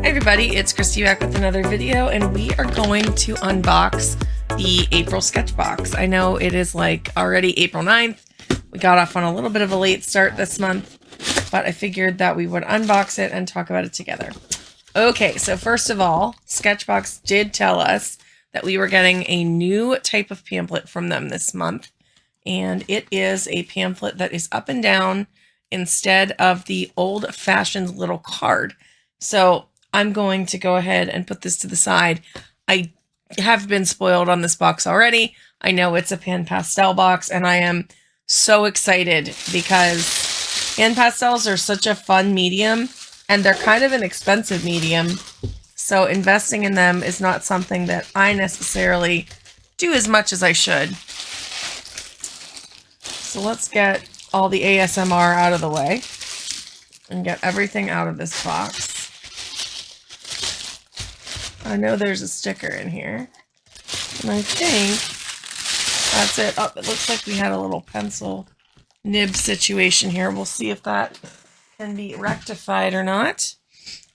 Hi everybody, it's Christy back with another video, and we are going to unbox the April Sketchbox. I know it is like already April 9th. We got off on a little bit of a late start this month, but I figured that we would unbox it and talk about it together. Okay, so first of all, Sketchbox did tell us that we were getting a new type of pamphlet from them this month, and it is a pamphlet that is up and down instead of the old-fashioned little card. So I'm going to go ahead and put this to the side. I have been spoiled on this box already. I know it's a PanPastel box, and I am so excited because PanPastels are such a fun medium, and they're kind of an expensive medium. So investing in them is not something that I necessarily do as much as I should. So let's get all the ASMR out of the way and get everything out of this box. I know there's a sticker in here, and I think that's it. Oh, it looks like we had a little pencil nib situation here. We'll see if that can be rectified or not.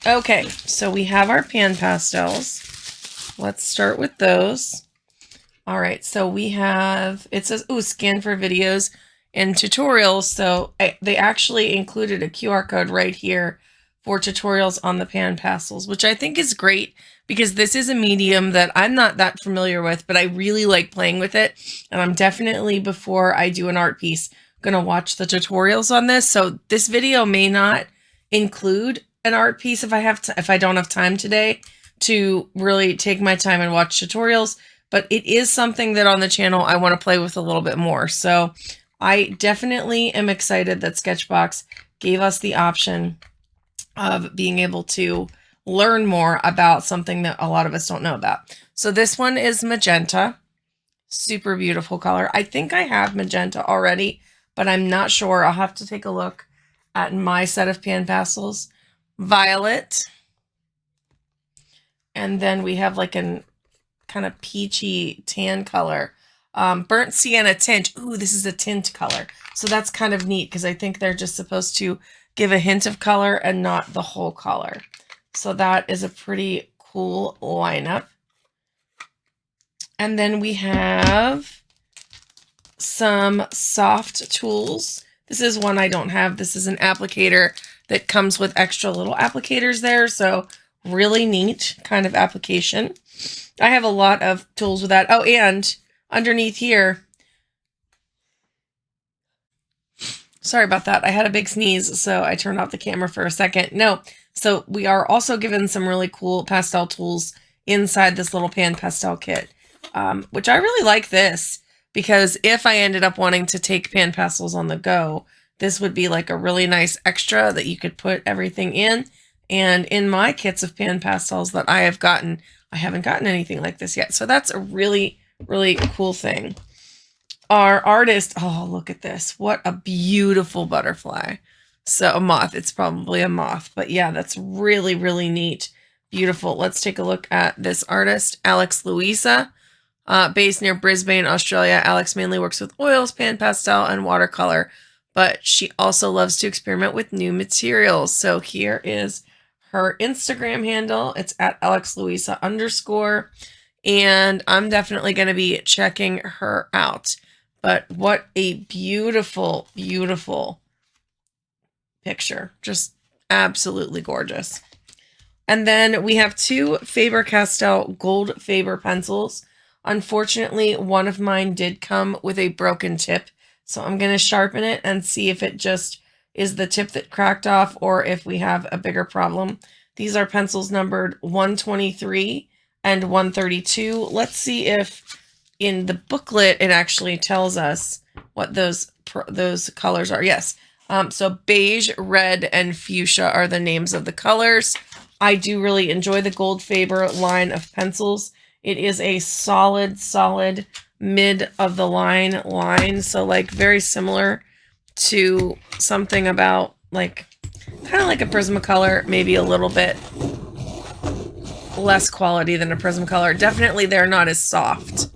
Okay, so we have our PanPastels. Let's start with those. All right, so we have, it says, ooh, scan for videos and tutorials. So they actually included a QR code right here for tutorials on the PanPastels, which I think is great because this is a medium that I'm not that familiar with, but I really like playing with it. And I'm definitely, before I do an art piece, gonna watch the tutorials on this. So this video may not include an art piece if I don't have time today to really take my time and watch tutorials, but it is something that on the channel I want to play with a little bit more. So I definitely am excited that Sketchbox gave us the option of being able to learn more about something that a lot of us don't know about. So this one is magenta, super beautiful color. I think I have magenta already, but I'm not sure. I'll have to take a look at my set of PanPastels. Violet, and then we have like an kind of peachy tan color. Burnt sienna tint. Ooh, this is a tint color. So that's kind of neat because I think they're just supposed to give a hint of color and not the whole color. So that is a pretty cool lineup. And then we have some soft tools. This is one I don't have. This is an applicator that comes with extra little applicators there. So really neat kind of application. I have a lot of tools with that. Oh, and underneath here, sorry about that. I had a big sneeze, so I turned off the camera for a second. No, so we are also given some really cool pastel tools inside this little PanPastel kit, which I really like this because if I ended up wanting to take PanPastels on the go, this would be like a really nice extra that you could put everything in. And in my kits of PanPastels that I have gotten, I haven't gotten anything like this yet. So that's a really, really cool thing. Our artist, oh, look at this. What a beautiful butterfly. So a moth, it's probably a moth, but yeah, that's really, really neat. Beautiful. Let's take a look at this artist, Alex Louisa, based near Brisbane, Australia. Alex mainly works with oils, PanPastel, and watercolor, but she also loves to experiment with new materials. So here is her Instagram handle. It's at AlexLouisa_, and I'm definitely going to be checking her out. But what a beautiful, beautiful picture. Just absolutely gorgeous. And then we have two Faber-Castell Gold Faber pencils. Unfortunately, one of mine did come with a broken tip. So I'm going to sharpen it and see if it just is the tip that cracked off or if we have a bigger problem. These are pencils numbered 123 and 132. Let's see if in the booklet it actually tells us what those colors are. Yes. So beige, red, and fuchsia are the names of the colors. I do really enjoy the Gold Faber line of pencils. It is a solid mid of the line. So like very similar to something about like kind of like a Prismacolor, maybe a little bit less quality than a Prismacolor. Definitely they're not as soft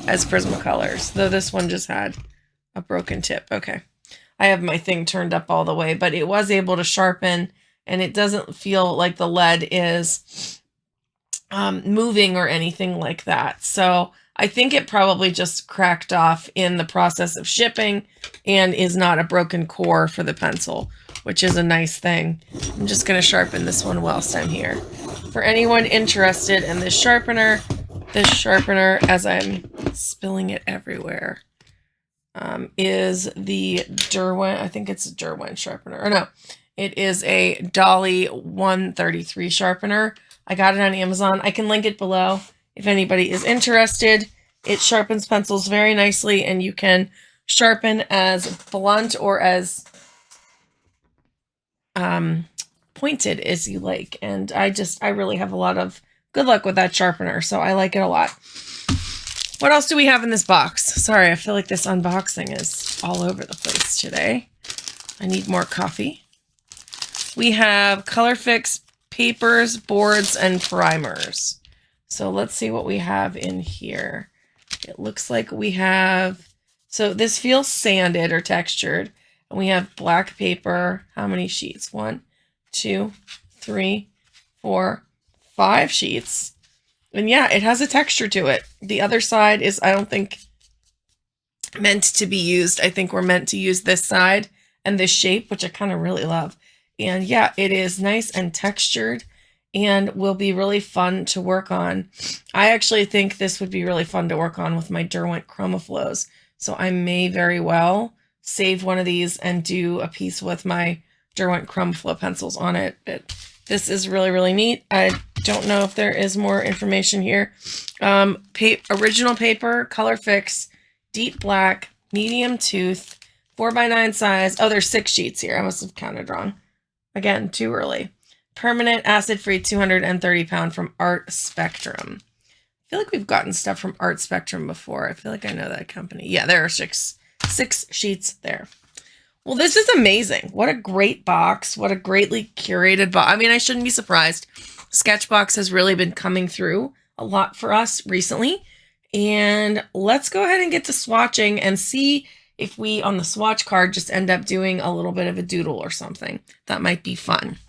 as Prismacolors, though this one just had a broken tip. Okay. I have my thing turned up all the way, but it was able to sharpen and it doesn't feel like the lead is moving or anything like that. So I think it probably just cracked off in the process of shipping and is not a broken core for the pencil, which is a nice thing. I'm just going to sharpen this one whilst I'm here. For anyone interested in this sharpener, as I'm spilling it everywhere, is the Derwent. I think it's a Derwent sharpener. Or no, it is a Dolly 133 sharpener. I got it on Amazon. I can link it below if anybody is interested. It sharpens pencils very nicely, and you can sharpen as blunt or as pointed as you like. And I really have a lot of good luck with that sharpener, so I like it a lot. What else do we have in this box? Sorry, I feel like this unboxing is all over the place today. I need more coffee. We have Colorfix papers, boards, and primers. So let's see what we have in here. It looks like we have, so this feels sanded or textured. And we have black paper. How many sheets? 1, 2, 3, 4, 5 sheets. And yeah, it has a texture to it. The other side is, I don't think, meant to be used. I think we're meant to use this side and this shape, which I kind of really love. And yeah, it is nice and textured and will be really fun to work on. I actually think this would be really fun to work on with my Derwent ChromaFlows. So I may very well save one of these and do a piece with my Derwent ChromaFlow pencils on it. But this is really, really neat. I don't know if there is more information here. Original paper, Colorfix, deep black, medium tooth, 4x9 size. Oh, there's 6 sheets here. I must have counted wrong. Again, too early. Permanent acid-free 230 pound from Art Spectrum. I feel like we've gotten stuff from Art Spectrum before. I feel like I know that company. Yeah, there are six sheets there. Well, this is amazing. What a great box. What a greatly curated box. I mean, I shouldn't be surprised. Sketchbox has really been coming through a lot for us recently. And let's go ahead and get to swatching and see if we, on the swatch card, just end up doing a little bit of a doodle or something. That might be fun.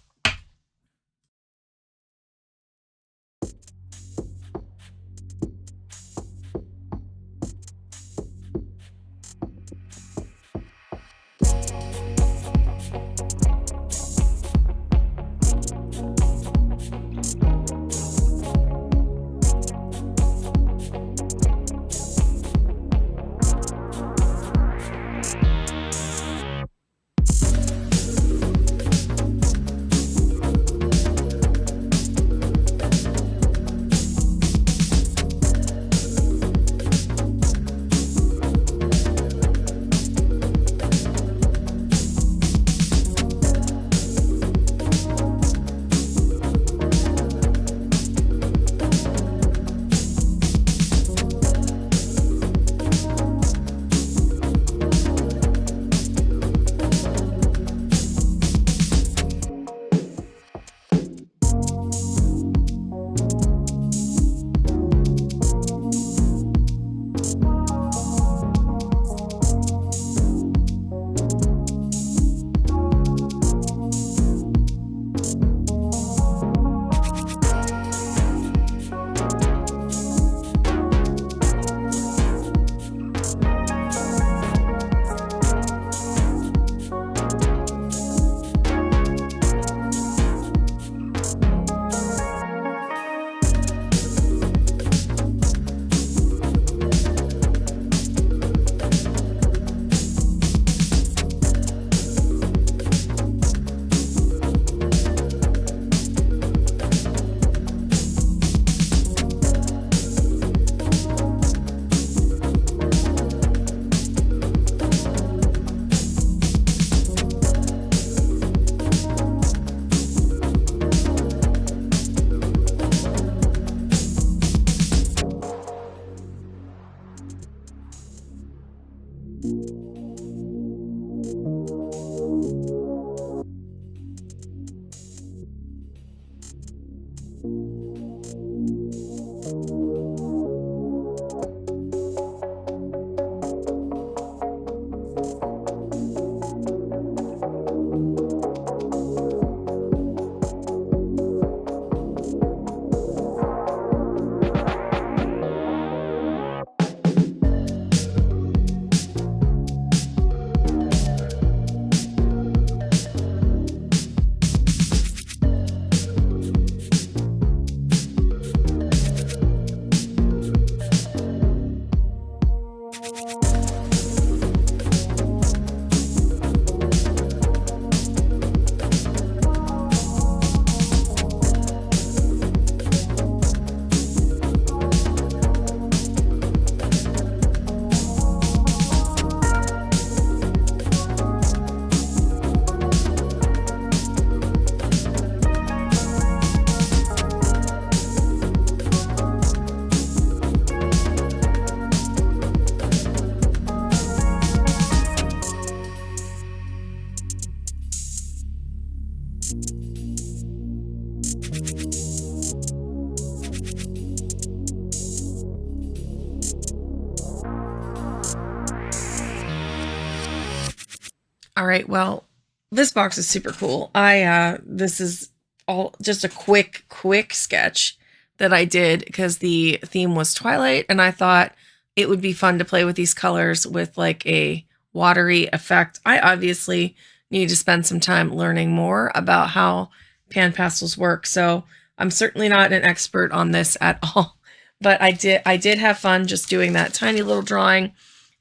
All right, well, this box is super cool. This is all just a quick sketch that I did because the theme was Twilight, and I thought it would be fun to play with these colors with like a watery effect. I obviously need to spend some time learning more about how PanPastels work, so I'm certainly not an expert on this at all, but I did have fun just doing that tiny little drawing,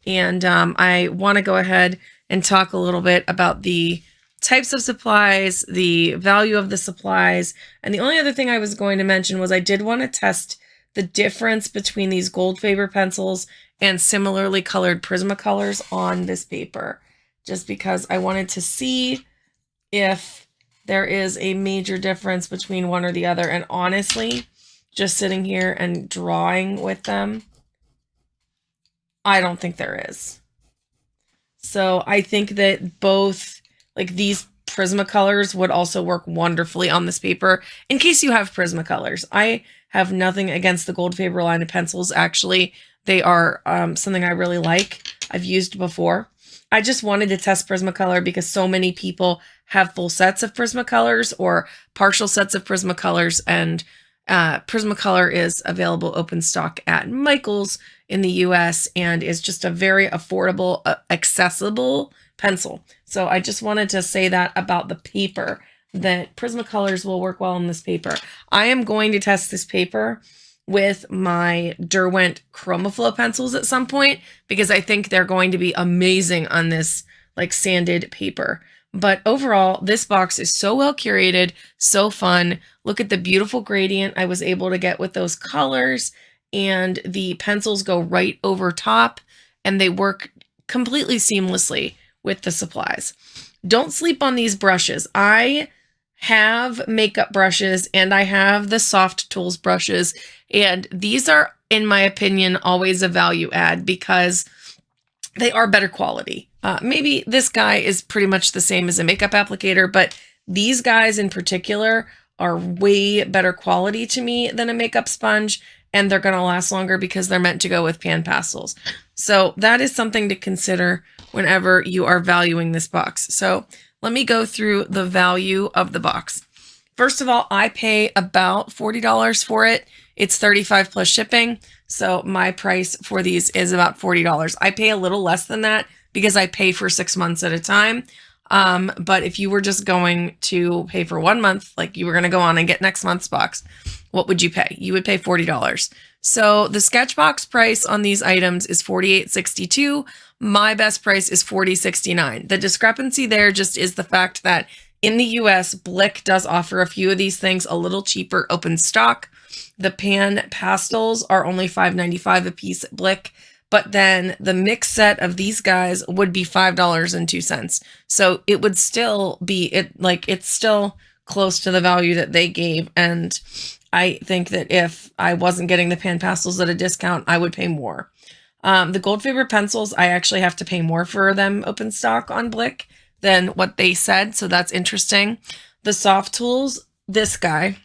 and I want to go ahead and talk a little bit about the types of supplies, the value of the supplies. And the only other thing I was going to mention was I did want to test the difference between these Goldfaber pencils and similarly colored Prismacolors on this paper, just because I wanted to see if there is a major difference between one or the other. And honestly, just sitting here and drawing with them, I don't think there is. So I think that both, like, these Prismacolors would also work wonderfully on this paper in case you have Prismacolors. I have nothing against the Goldfaber line of pencils. Actually, they are something I really like. I've used before. I just wanted to test Prismacolor because so many people have full sets of Prismacolors or partial sets of Prismacolors, and Prismacolor is available open stock at Michael's in the US and is just a very affordable, accessible pencil. So I just wanted to say that about the paper, that Prismacolors will work well on this paper. I am going to test this paper with my Derwent ChromaFlow pencils at some point because I think they're going to be amazing on this like sanded paper. But overall, this box is so well curated, so fun. Look at the beautiful gradient I was able to get with those colors, and the pencils go right over top and they work completely seamlessly with the supplies. Don't sleep on these brushes. I have makeup brushes and I have the soft tools brushes, and these are, in my opinion, always a value add because they are better quality. Maybe this guy is pretty much the same as a makeup applicator, but these guys in particular are way better quality to me than a makeup sponge, and they're going to last longer because they're meant to go with PanPastels. So that is something to consider whenever you are valuing this box. So let me go through the value of the box. First of all, I pay about $40 for it. It's $35 plus shipping. So my price for these is about $40. I pay a little less than that because I pay for 6 months at a time. But if you were just going to pay for 1 month, like you were going to go on and get next month's box, what would you pay? You would pay $40. So the Sketchbox price on these items is $48.62. My best price is $40.69. The discrepancy there just is the fact that in the US, Blick does offer a few of these things a little cheaper open stock. The PanPastels are only $5.95 a piece at Blick, but then the mix set of these guys would be $5.02. So it would still be, it's still close to the value that they gave. And I think that if I wasn't getting the PanPastels at a discount, I would pay more. The Goldfaber pencils, I actually have to pay more for them open stock on Blick than what they said. So that's interesting. The soft tools, this guy,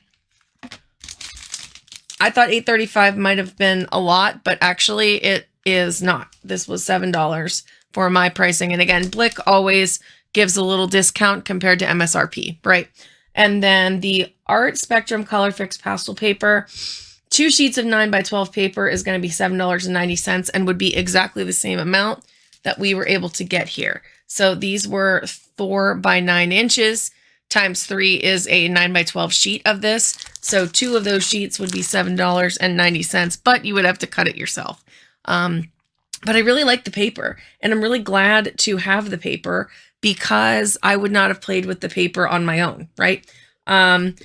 I thought $8.35 might have been a lot, but actually it is not. This was $7 for my pricing. And again, Blick always gives a little discount compared to MSRP, right? And then the Art Spectrum Color Fix Pastel Paper, 2 sheets of 9x12 paper is going to be $7.90 and would be exactly the same amount that we were able to get here. So these were 4 by 9 inches times 3 is a 9x12 sheet of this. So 2 of those sheets would be $7.90, but you would have to cut it yourself. But I really like the paper, and I'm really glad to have the paper because I would not have played with the paper on my own, right?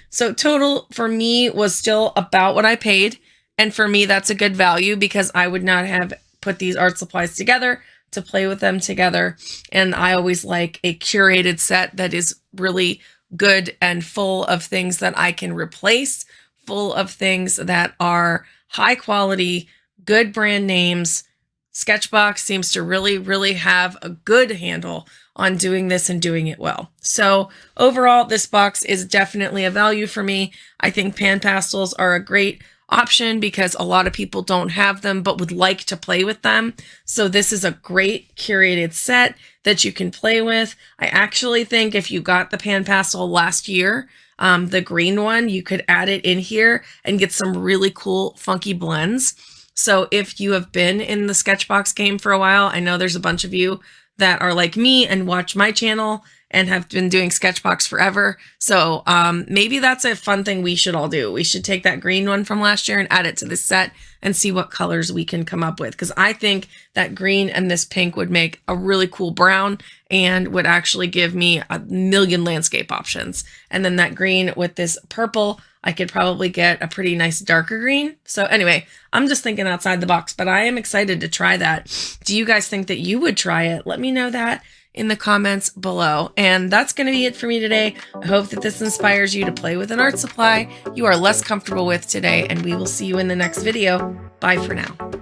So total for me was still about what I paid. And for me, that's a good value because I would not have put these art supplies together to play with them together. And I always like a curated set that is really good and full of things that I can replace, full of things that are high quality, good brand names. Sketchbox seems to really have a good handle on doing this and doing it well. So overall, this box is definitely a value for me. I think PanPastels are a great option because a lot of people don't have them but would like to play with them. So this is a great curated set that you can play with. I actually think if you got the Pan Pastel last year, the green one, you could add it in here and get some really cool funky blends. So if you have been in the Sketchbox game for a while, I know there's a bunch of you that are like me and watch my channel and have been doing Sketchbox forever. So maybe that's a fun thing we should all do. We should take that green one from last year and add it to this set and see what colors we can come up with. Because I think that green and this pink would make a really cool brown and would actually give me a million landscape options. And then that green with this purple, I could probably get a pretty nice darker green. So anyway, I'm just thinking outside the box, but I am excited to try that. Do you guys think that you would try it? Let me know that in the comments below. And that's going to be it for me today. I hope that this inspires you to play with an art supply you are less comfortable with today, and we will see you in the next video. Bye for now.